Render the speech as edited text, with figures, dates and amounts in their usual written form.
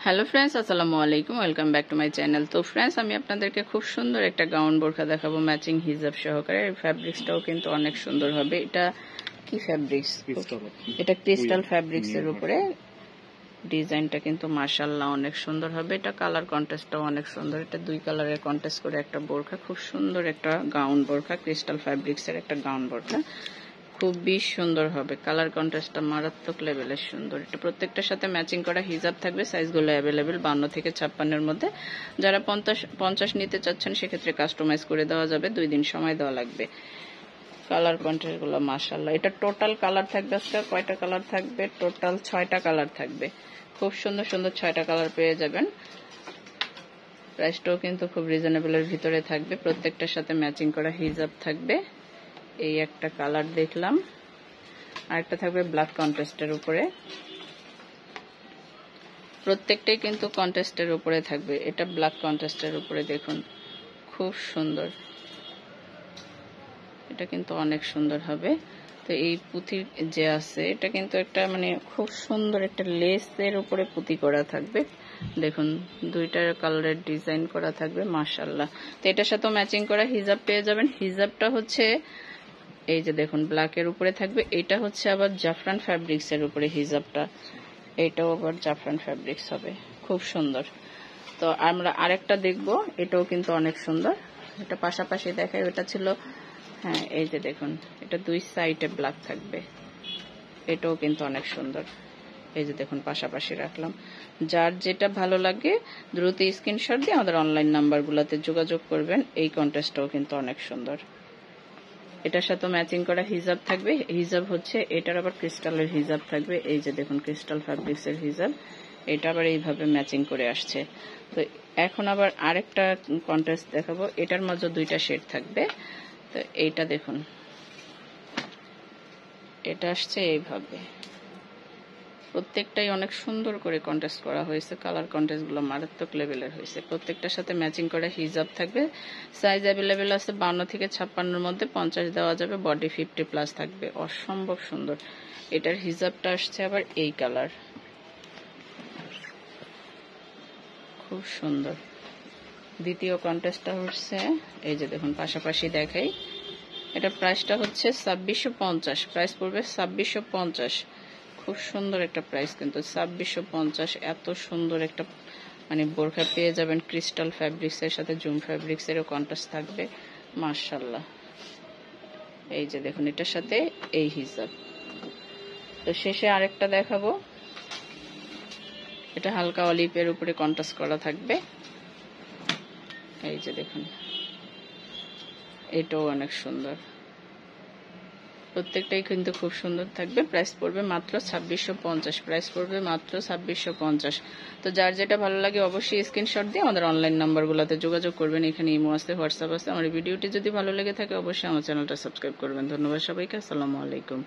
Hello friends, আসসালামু আলাইকুম। Welcome back to my channel. তো ফ্রেন্ডস, আমি আপনাদেরকে খুব সুন্দর একটা গাউন বোরখা দেখাবো ম্যাচিং হিজাব সহকারে। এই ফ্যাব্রিক্সটাও কিন্তু অনেক সুন্দর হবে। এটা কি ফ্যাব্রিক্স? এটা ক্রিস্টাল ফ্যাব্রিক্স এর উপরে ডিজাইনটা কিন্তু মাশাআল্লাহ অনেক সুন্দর হবে। এটা কালার কন্ট্রাস্টটাও অনেক সুন্দর। এটা দুই কালারের কন্ট্রাস্ট করে একটা বোরখা, খুব সুন্দর একটা গাউন বোরখা, ক্রিস্টাল ফ্যাব্রিক্স এর একটা গাউন বোরখা, খুবই সুন্দর হবে। কালার কন্ট্রাস্টটা মারাত্মক লেভেলের সুন্দর। এটা প্রত্যেকটার সাথে ম্যাচিং করা হিজাব থাকবে। সাইজগুলো অ্যাভেলেবেল 52 থেকে 56 মধ্যে। যারা 50 নিতে চাচ্ছেন সেক্ষেত্রে কাস্টমাইজ করে দেওয়া যাবে, 2 দিন সময় দেওয়া লাগবে। কালার কন্ট্রাস্টগুলো মাশাআল্লাহ। এটা টোটাল কালার থাকবে, আজকে কয়টা কালার থাকবে? টোটাল 6টা কালার থাকবে। খুব সুন্দর সুন্দর 6টা কালার পেয়ে যাবেন। প্রাইসটাও কিন্তু খুব রিজনেবলের ভিতরে থাকবে। প্রত্যেকটার সাথে ম্যাচিং করা হিজাব থাকবে। এই একটা কালার দেখলাম, আরেকটা থাকবে ব্ল্যাক কন্ট্রাস্টের উপরে। প্রত্যেকটাই কিন্তু কন্ট্রাস্টের উপরে থাকবে। এটা ব্ল্যাক কন্ট্রাস্টের উপরে, দেখুন খুব সুন্দর। এটা কিন্তু অনেক সুন্দর হবে। তো এই পুঁথির যে আছে এটা কিন্তু একটা মানে খুব সুন্দর একটা লেসের উপরে পুঁতি করা থাকবে। দেখুন দুইটার কালারের ডিজাইন করা থাকবে মাশাআল্লাহ। তো এটার সাথে ম্যাচিং করা হিজাব পেয়ে যাবেন। হিজাবটা হচ্ছে এই যে দেখুন ব্ল্যাকের উপরে থাকবে। এটা হচ্ছে আবার জাফরান ফ্যাব্রিক্স এর উপরে হিজাবটা, এটাও আবার জাফরান ফ্যাব্রিক্স হবে, খুব সুন্দর। তো আমরা আরেকটা দেখব, এটাও কিন্তু অনেক সুন্দর। এটা পাশাপাশি দেখাই, ওটা ছিল, হ্যাঁ এই যে দেখুন এটা দুই সাইডে ব্ল্যাক থাকবে, এটাও কিন্তু অনেক সুন্দর। এই যে দেখুন পাশাপাশি রাখলাম। যার যেটা ভালো লাগে দ্রুত স্ক্রিনশট দিয়ে আমাদের অনলাইন নাম্বারগুলোতে যোগাযোগ করবেন। এই কন্ট্রাস্টটাও কিন্তু অনেক সুন্দর। এটার সাথে ম্যাচিং করা হিজাব থাকবে। হিজাব হচ্ছে এটার আবার ক্রিস্টালের হিজাব থাকবে। এই যে দেখুন ক্রিস্টাল ফ্যাব্রিক্সের হিজাব, এটা আবার এইভাবে ম্যাচিং করে আসছে। তো এখন আবার আরেকটা কন্ট্রাস্ট দেখাবো। এটার মাঝে দুইটা শেড থাকবে। তো এইটা দেখুন, এটা আসছে এইভাবে। প্রত্যেকটাই অনেক সুন্দর করে কন্ট্রাস্ট করা হয়েছে। কালার কন্ট্রাস্টগুলো মারাত্মক লেভেলের হয়েছে। প্রত্যেকটার সাথে ম্যাচিং করা হিজাব থাকবে। সাইজ অ্যাভেলেবেল আছে 52 থেকে 56 মধ্যে, 50 দেওয়া যাবে। বডি 50+ থাকবে। অসম্ভব সুন্দর। এটার হিজাবটা আসছে আবার এই কালার, খুব সুন্দর। দ্বিতীয় কন্ট্রাস্টটা হচ্ছে এই যে দেখুন পাশাপাশি দেখাই। এটা প্রাইসটা হচ্ছে 2650, প্রাইস পড়বে 2650। খুব সুন্দর একটা প্রাইস কিন্তু 2650। এত সুন্দর একটা মানে বোরখা পেয়ে যাবেন ক্রিস্টাল ফ্যাব্রিক্স এর সাথে জুম ফ্যাব্রিক্স এরও কন্ট্রাস্ট থাকবে মাশাআল্লাহ। এই যে দেখুন এটার সাথে এই হিজাব। তো শেষে আরেকটা দেখাবো। এটা হালকা অলিভের উপরে কন্ট্রাস্ট করা থাকবে। এই যে দেখুন এটাও অনেক সুন্দর। প্রত্যেকটাই কিন্তু খুব সুন্দর থাকবে। প্রাইস পড়বে মাত্র 2650, প্রাইস পড়বে মাত্র 2650। তো যার যেটা ভালো লাগে অবশ্যই স্ক্রিনশট দিয়ে আমাদের অনলাইন নাম্বারগুলোতে যোগাযোগ করবেন। এখানে ইমো আছে, হোয়াটসঅ্যাপ আছে। আমার ভিডিওটি যদি ভালো লেগে থাকে অবশ্যই আমার চ্যানেলটা সাবস্ক্রাইব করবেন। ধন্যবাদ সবাইকে। আসসালামু আলাইকুম।